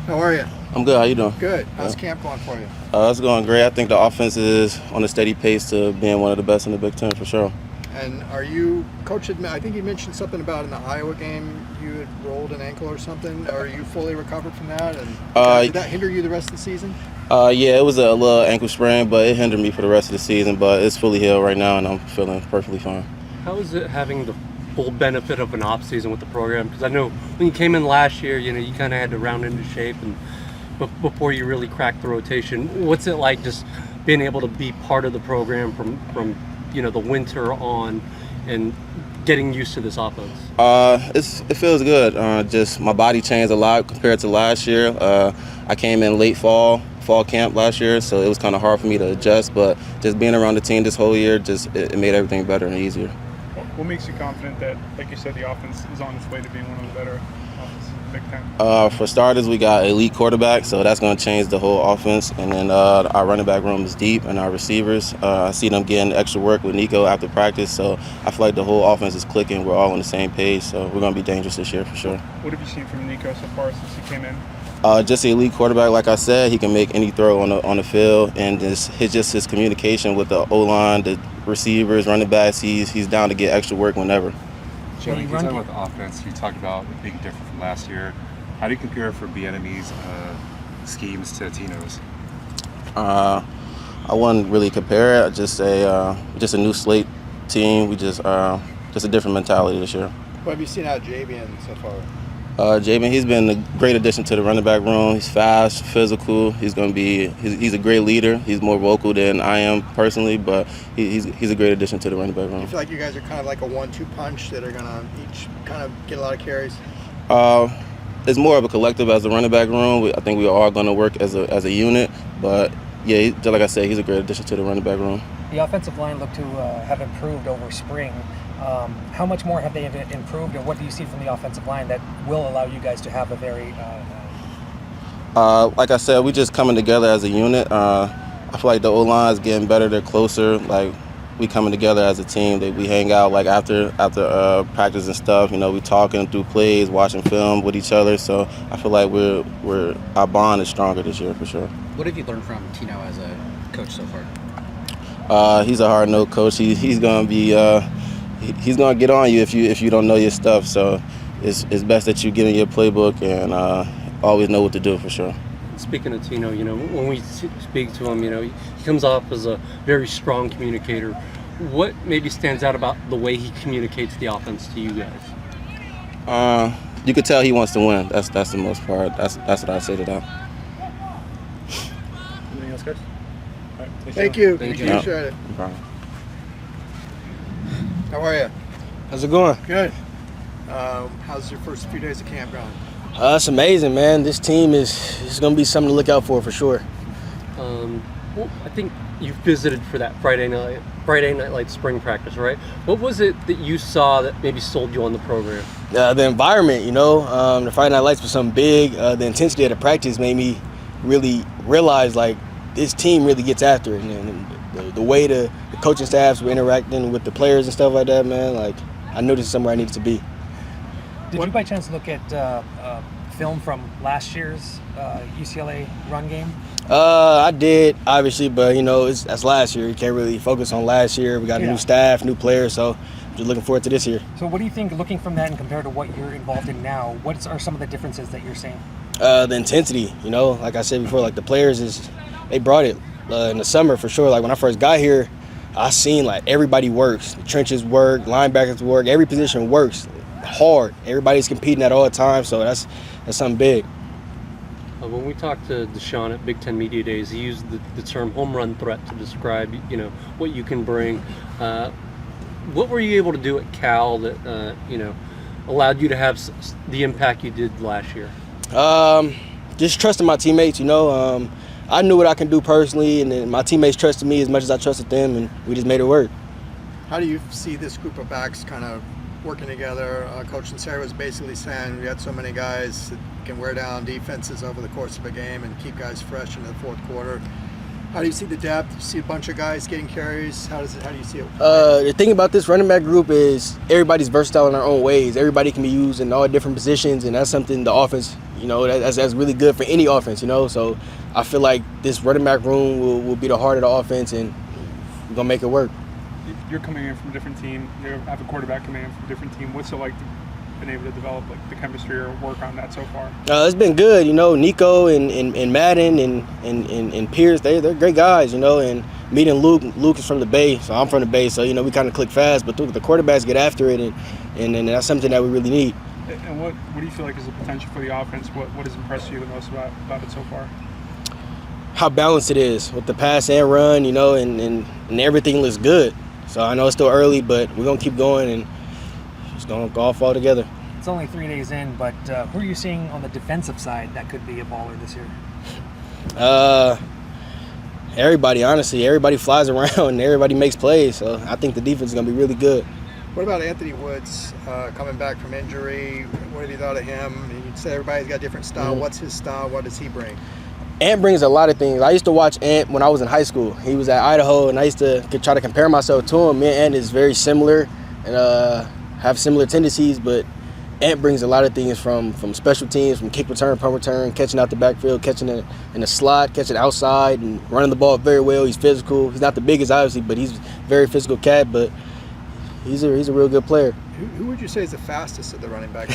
How are you? I'm good. How you doing? Good. How's camp going for you? It's going great. I think the offense is on a steady pace to being one of the best in the Big Ten for sure. And are you, Coach, I think you mentioned something about in the Iowa game you had rolled an ankle or something. Are you fully recovered from that? And did that hinder you the rest of the season? Yeah, it was a little ankle sprain, but it hindered me for the rest of the season. But it's fully healed right now, and I'm feeling perfectly fine. How is it having the full benefit of an off season with the program? Because I know when you came in last year, you kind of had to round into shape and before you really cracked the rotation. What's it like just being able to be part of the program from the winter on and getting used to this offense? It feels good. Just my body changed a lot compared to last year. I came in late fall camp last year, so it was kind of hard for me to adjust. But just being around the team this whole year, it made everything better and easier. What makes you confident that, like you said, the offense is on its way to being one of the better offenses in the Big Ten? For starters, we got elite quarterback, so that's going to change the whole offense. And then our running back room is deep, and our receivers, I see them getting extra work with Nico after practice. So I feel like the whole offense is clicking. We're all on the same page, so we're going to be dangerous this year for sure. What have you seen from Nico so far since he came in? Just an elite quarterback, like I said. He can make any throw on the field, and his communication with the O-line, the receivers, running backs, he's down to get extra work whenever. Jalen, you talk about the offense. You talked about it being different from last year. How do you compare for Bieniemy's schemes to Tino's? I wouldn't really compare it. Just a new slate team. We just a different mentality this year. What have you seen out of Jaivian so far? Jaivian, he's been a great addition to the running back room. He's fast, physical. He's a great leader. He's more vocal than I am personally, but he's a great addition to the running back room. You feel like you guys are kind of like a 1-2 punch that are going to each kind of get a lot of carries? It's more of a collective as a running back room. I think we are all going to work as a unit, but yeah, just like I said, he's a great addition to the running back room. The offensive line looked to have improved over spring. How much more have they improved, and what do you see from the offensive line that will allow you guys to have a very like I said, we just coming together as a unit. I feel like the O-line is getting better. They're closer. Like, we coming together as a team. We hang out like after practice and stuff. We talking through plays, watching film with each other. So I feel like our bond is stronger this year for sure. What have you learned from Tino as a coach so far? He's a hard-nosed coach. He's gonna be he's gonna get on you if you don't know your stuff. So it's best that you get in your playbook and always know what to do for sure. Speaking of Tino, when we speak to him, he comes off as a very strong communicator. What maybe stands out about the way he communicates the offense to you guys? You could tell he wants to win. That's the most part. That's what I say to that. Anything else, guys? All right, Thank you. Thank you. Appreciate it. No problem. How are you? How's it going? Good. How's your first few days of camp going? It's amazing, man. This team is going to be something to look out for sure. Well, I think you visited for that Friday night like spring practice, right? What was it that you saw that maybe sold you on the program? The environment, the Friday Night Lights was something big. The intensity of the practice made me really realize, like, this team really gets after it. And the way the coaching staffs were interacting with the players and stuff like that, man, like, I knew this is somewhere I needed to be. Did you by chance look at film from last year's UCLA run game? I did, obviously, but that's last year. You can't really focus on last year. We got a new staff, new players, so I'm just looking forward to this year. So what do you think, looking from that and compared to what you're involved in now, what are some of the differences that you're seeing? The intensity, like I said before, like the players they brought it in the summer for sure. Like when I first got here, I seen like everybody works. The trenches work, linebackers work, every position works hard. Everybody's competing at all times, so that's something big. When we talked to Deshaun at Big Ten Media Days, he used the term home run threat to describe, what you can bring. What were you able to do at Cal that, allowed you to have the impact you did last year? Just trusting my teammates, I knew what I can do personally, and then my teammates trusted me as much as I trusted them, and we just made it work. How do you see this group of backs kind of working together? Coach Sarah was basically saying we got so many guys that can wear down defenses over the course of a game and keep guys fresh into the fourth quarter. How do you see the depth? You see a bunch of guys getting carries. How do you see it? The thing about this running back group is everybody's versatile in their own ways. Everybody can be used in all different positions, and that's something the offense that's really good for any offense, So I feel like this running back room will be the heart of the offense, and we're going to make it work. You're coming in from a different team. You have a quarterback coming in from a different team. What's it like to been able to develop the chemistry or work on that so far? It's been good, Nico and Madden and Pierce, they're great guys, and meeting Luke is from the Bay, so I'm from the Bay, so we kind of click fast, but the quarterbacks get after it, and that's something that we really need. And what do you feel like is the potential for the offense? What has impressed you the most about it so far? How balanced it is with the pass and run, and everything looks good. So I know it's still early, but we're going to keep going and just going to go off all together. It's only 3 days in, but who are you seeing on the defensive side that could be a baller this year? Everybody, honestly. Everybody flies around and everybody makes plays. So I think the defense is going to be really good. What about Anthony Woods coming back from injury? What have you thought of him? You said everybody's got a different style. Mm-hmm. What's his style? What does he bring? Ant brings a lot of things. I used to watch Ant when I was in high school. He was at Idaho, and I used to try to compare myself to him. Me and Ant is very similar and have similar tendencies, but Ant brings a lot of things from special teams, from kick return, punt return, catching out the backfield, catching it in the slot, catching outside, and running the ball very well. He's physical. He's not the biggest, obviously, but he's a very physical cat, but he's a real good player. Who would you say is the fastest of the running back?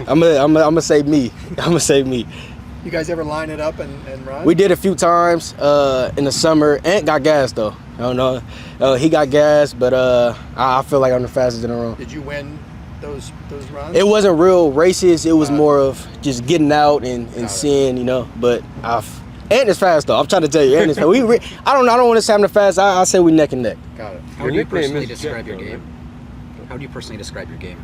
I'm gonna say me. I'm gonna say me. You guys ever line it up and run? We did a few times in the summer. Ant got gas though. I don't know. He got gas, but I feel like I'm the fastest in the room. Did you win those runs? It wasn't real races. It was more of just getting out and seeing, But Ant is fast though. I'm trying to tell you, Ant is fast. I don't want to say I'm the fast. I say we neck and neck. Got it. How do you personally describe your game? How do you personally describe your game?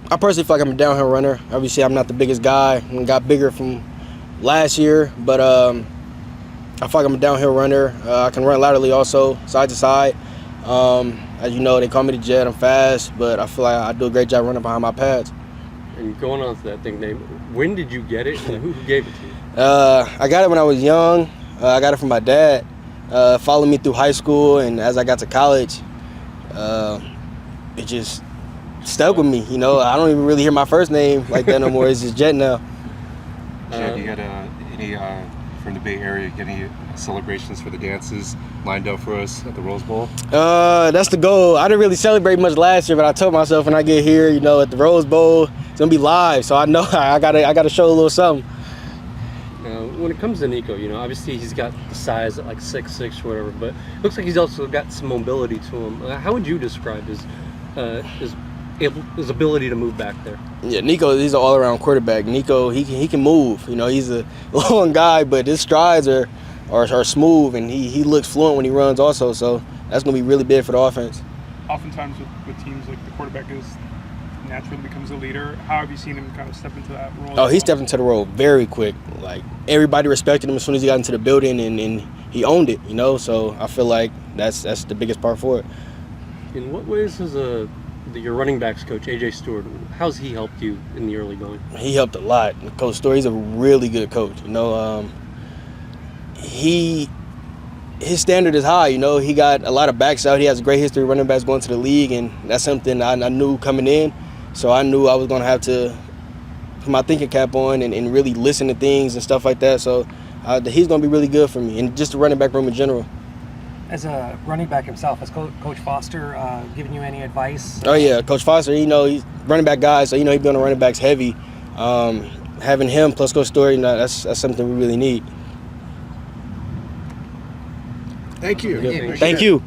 I personally feel like I'm a downhill runner. Obviously, I'm not the biggest guy. I got bigger from last year, but I feel like I'm a downhill runner. I can run laterally also, side to side. As you know, they call me the Jet. I'm fast, but I feel like I do a great job running behind my pads. And going on to that thing, Nate, when did you get it, and who gave it to you? I got it when I was young. I got it from my dad. Followed me through high school, and as I got to college, it just stuck with me. I don't even really hear my first name like that no more. It's just Jet now. Jet, you got any from the Bay Area, get any celebrations for the dances lined up for us at the Rose Bowl? That's the goal. I didn't really celebrate much last year, but I told myself when I get here, at the Rose Bowl, it's gonna be live. So I know I gotta show a little something. When it comes to Nico, obviously he's got the size at like 6'6" or whatever, but it looks like he's also got some mobility to him. How would you describe his ability to move back there? Yeah, Nico, he's an all-around quarterback. Nico, he can move. He's a long guy, but his strides are smooth, and he looks fluent when he runs also. So that's gonna be really big for the offense. Oftentimes with teams, like the quarterback naturally becomes a leader. How have you seen him kind of step into that role? Oh, he stepped into the role very quick. Like everybody respected him as soon as he got into the building, and he owned it. So I feel like that's the biggest part for it. In what ways has your running backs coach, AJ Stewart, how's he helped you in the early going? He helped a lot. Coach Stewart, he's a really good coach. His standard is high. He got a lot of backs out. He has a great history of running backs going to the league, and that's something I knew coming in. So I knew I was going to have to put my thinking cap on and really listen to things and stuff like that. So he's going to be really good for me, and just the running back room in general. As a running back himself, has Coach Foster given you any advice? Oh, yeah. Coach Foster, he's running back guy, so, he's been on the running backs heavy. Having him plus Coach Stewart, that's something we really need. Thank you. Thank you.